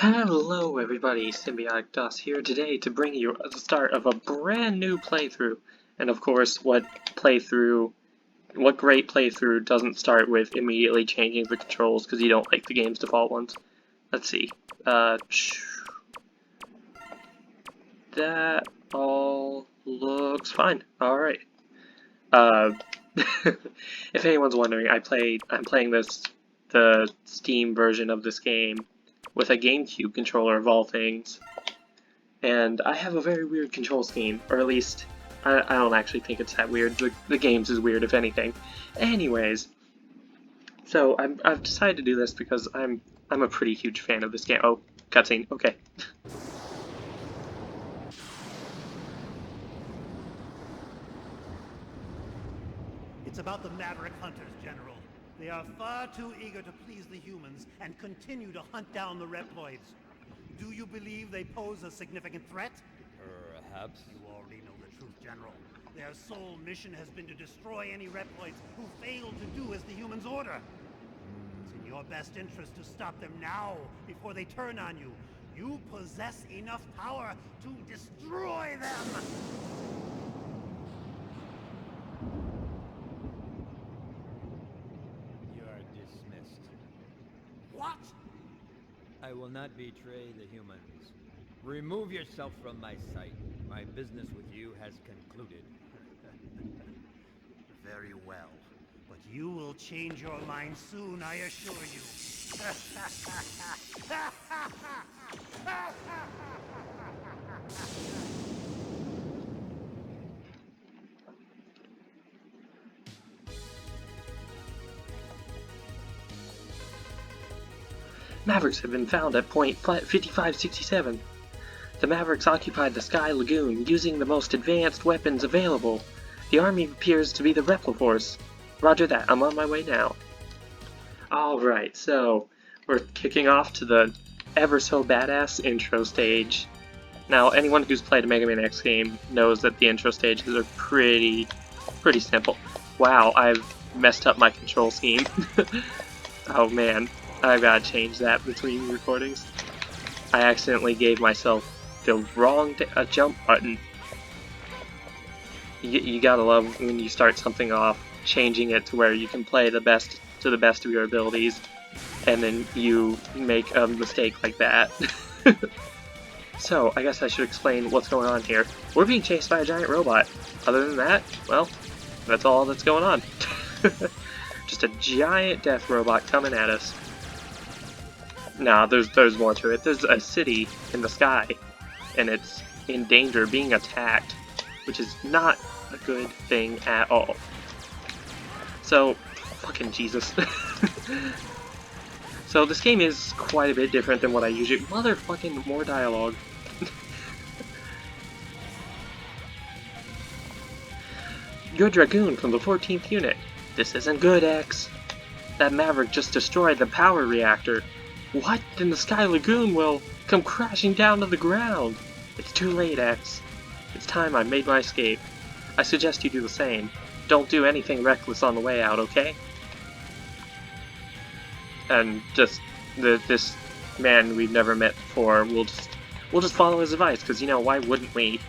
Hello everybody, Symbiotic DOS here today to bring you the start of a brand new playthrough. And of course, what great playthrough doesn't start with immediately changing the controls because you don't like the game's default ones. Let's see. That all looks fine. Alright. If anyone's wondering, I'm playing the Steam version of this game with a GameCube controller of all things. And I have a very weird control scheme, or at least, I don't actually think it's that weird. The game's is weird, if anything. Anyways, so I've decided to do this because I'm a pretty huge fan of this game. Oh, cutscene, okay. It's about the Maverick Hunters, General. They are far too eager to please the humans and continue to hunt down the Reploids. Do you believe they pose a significant threat? Perhaps. You already know the truth, General. Their sole mission has been to destroy any Reploids who fail to do as the humans order. It's in your best interest to stop them now, before they turn on you. You possess enough power to destroy them! What? I will not betray the humans. Remove yourself from my sight. My business with you has concluded. Very well. But you will change your mind soon, I assure you. Mavericks have been found at point 5567. The Mavericks occupied the Sky Lagoon using the most advanced weapons available. The army appears to be the Repliforce. Roger that, I'm on my way now. Alright, so we're kicking off to the ever so badass intro stage. Now, anyone who's played a Mega Man X game knows that the intro stages are pretty simple. Wow, I've messed up my control scheme. Oh man. I've got to change that between recordings. I accidentally gave myself the wrong jump button. You gotta love when you start something off, changing it to where you can play to the best of your abilities, and then you make a mistake like that. So, I guess I should explain what's going on here. We're being chased by a giant robot. Other than that, well, that's all that's going on. Just a giant death robot coming at us. Nah, there's more to it. There's a city in the sky, and it's in danger, being attacked, which is not a good thing at all. So, fucking Jesus. So this game is quite a bit different than what I usually... Motherfucking more dialogue. You're Dragoon from the 14th unit. This isn't good, X. That Maverick just destroyed the power reactor. What? Then the Sky Lagoon will come crashing down to the ground. It's too late, X. It's time I made my escape. I suggest you do the same. Don't do anything reckless on the way out, okay? And just this man we've never met before, we'll just follow his advice, because, you know, why wouldn't we?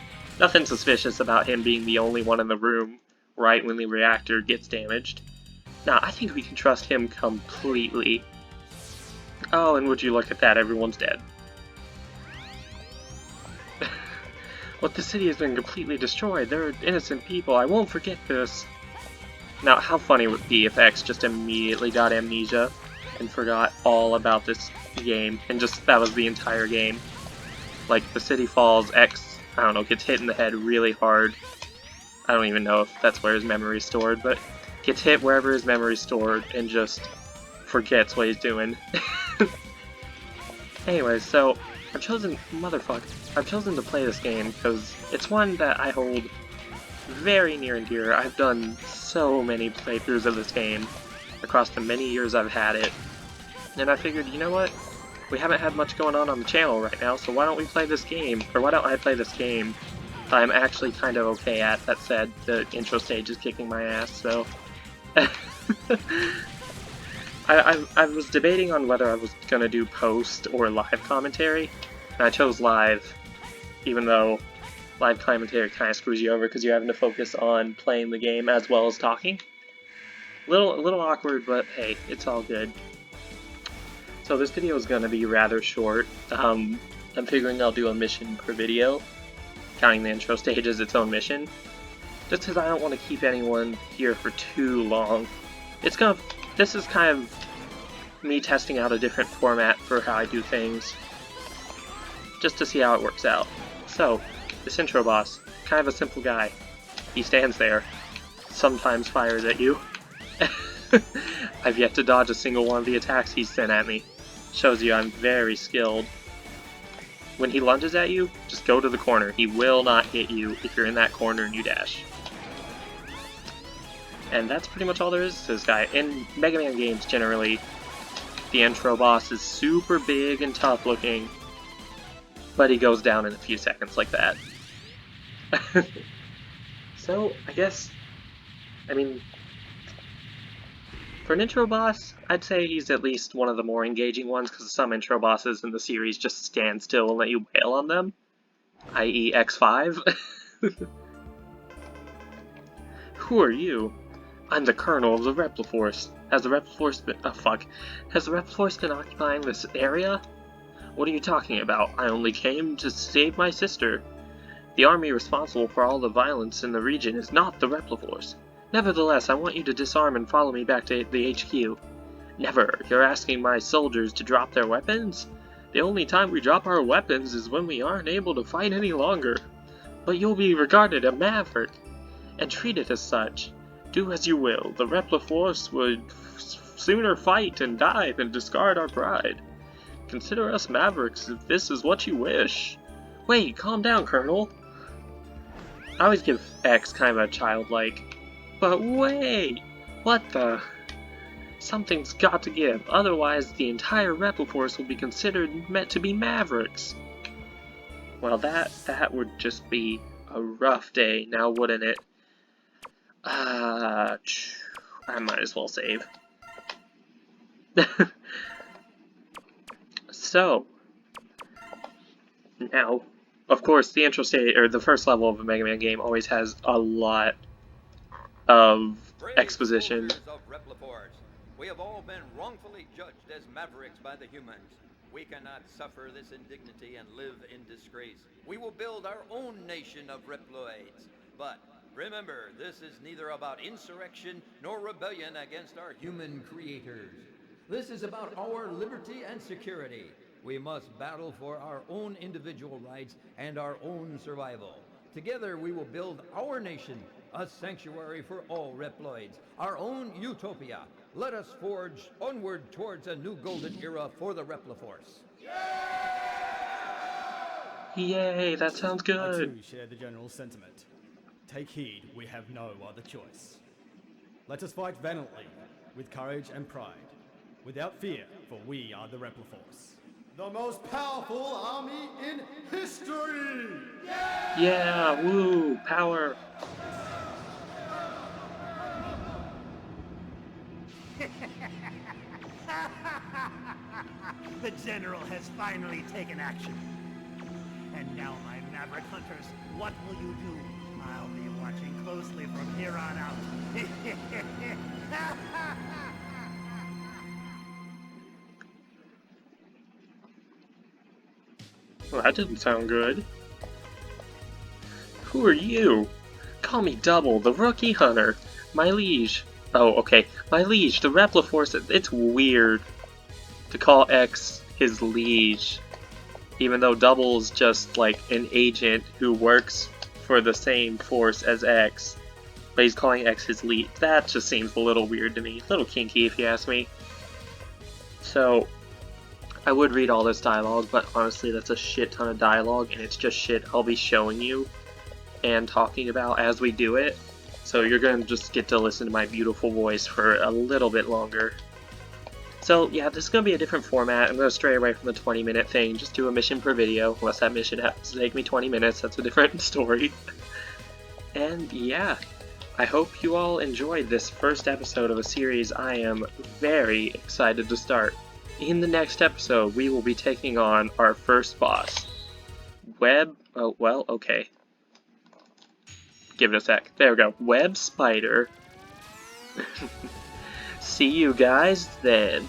Nothing suspicious about him being the only one in the room right when the reactor gets damaged. Now, I think we can trust him completely. Oh, and would you look at that, everyone's dead. But the city has been completely destroyed. There are innocent people. I won't forget this. Now, how funny would it be if X just immediately got amnesia and forgot all about this game, and just that was the entire game. Like, the city falls, X, I don't know, gets hit in the head really hard. I don't even know if that's where his memory's stored, but gets hit wherever his memory's stored and just forgets what he's doing. Anyways, so I've chosen to play this game because it's one that I hold very near and dear. I've done so many playthroughs of this game across the many years I've had it, and I figured, you know what? We haven't had much going on the channel right now, so why don't we play this game? Or why don't I play this game I'm actually kind of okay at. That said, the intro stage is kicking my ass, so... I was debating on whether I was gonna do post or live commentary, and I chose live, even though live commentary kind of screws you over because you're having to focus on playing the game as well as talking. A little awkward, but hey, it's all good. So this video is gonna be rather short. I'm figuring I'll do a mission per video, counting the intro stage as its own mission, just because I don't want to keep anyone here for too long. This is kind of me testing out a different format for how I do things, just to see how it works out. So, this intro boss, kind of a simple guy. He stands there, sometimes fires at you. I've yet to dodge a single one of the attacks he's sent at me. Shows you I'm very skilled. When he lunges at you, just go to the corner. He will not hit you if you're in that corner and you dash. And that's pretty much all there is to this guy. In Mega Man games, generally, the intro boss is super big and tough looking, but he goes down in a few seconds like that. So, I mean, for an intro boss, I'd say he's at least one of the more engaging ones, because some intro bosses in the series just stand still and let you wail on them, i.e. X5. Who are you? I'm the Colonel of the Repliforce. Has the Repliforce been occupying this area? What are you talking about? I only came to save my sister. The army responsible for all the violence in the region is not the Repliforce. Nevertheless, I want you to disarm and follow me back to the HQ. Never! You're asking my soldiers to drop their weapons? The only time we drop our weapons is when we aren't able to fight any longer. But you'll be regarded a maverick, and treated as such. Do as you will. The Repliforce would sooner fight and die than discard our pride. Consider us mavericks if this is what you wish. Wait, calm down, Colonel. I always give X kind of a childlike. But wait! What the? Something's got to give, otherwise the entire Repliforce will be considered meant to be mavericks. Well, that would just be a rough day, now wouldn't it? I might as well save. So, now, of course, the intro stage, or the first level of a Mega Man game always has a lot of exposition. Of Repliforce, we have all been wrongfully judged as mavericks by the humans. We cannot suffer this indignity and live in disgrace. We will build our own nation of Reploids. But remember, this is neither about insurrection nor rebellion against our human creators. This is about our liberty and security. We must battle for our own individual rights and our own survival. Together we will build our nation, a sanctuary for all Reploids, our own utopia. Let us forge onward towards a new golden era for the Repliforce. Yay, that sounds I good. too share the general sentiment. Take heed, we have no other choice. Let us fight valiantly, with courage and pride, without fear, for we are the Repliforce. The most powerful army in history! Yeah, woo, power. The General has finally taken action. And now, my Maverick Hunters, what will you do? I'll be watching closely from here on out. Well, that didn't sound good. Who are you? Call me Double, the Rookie Hunter. My liege. Oh, okay. My liege, the Repliforce. It's weird to call X his liege, even though Double's just like an agent who works for the same force as X, but he's calling X his liege. That just seems a little weird to me. A little kinky, if you ask me. So, I would read all this dialogue, but honestly that's a shit ton of dialogue, and it's just shit I'll be showing you and talking about as we do it. So you're going to just get to listen to my beautiful voice for a little bit longer. So yeah, this is going to be a different format. I'm going to stray away from the 20-minute thing, just do a mission per video, unless that mission happens to take me 20 minutes, that's a different story. And yeah, I hope you all enjoyed this first episode of a series I am very excited to start. In the next episode, we will be taking on our first boss. Okay. Give it a sec. There we go. Web Spider. See you guys then.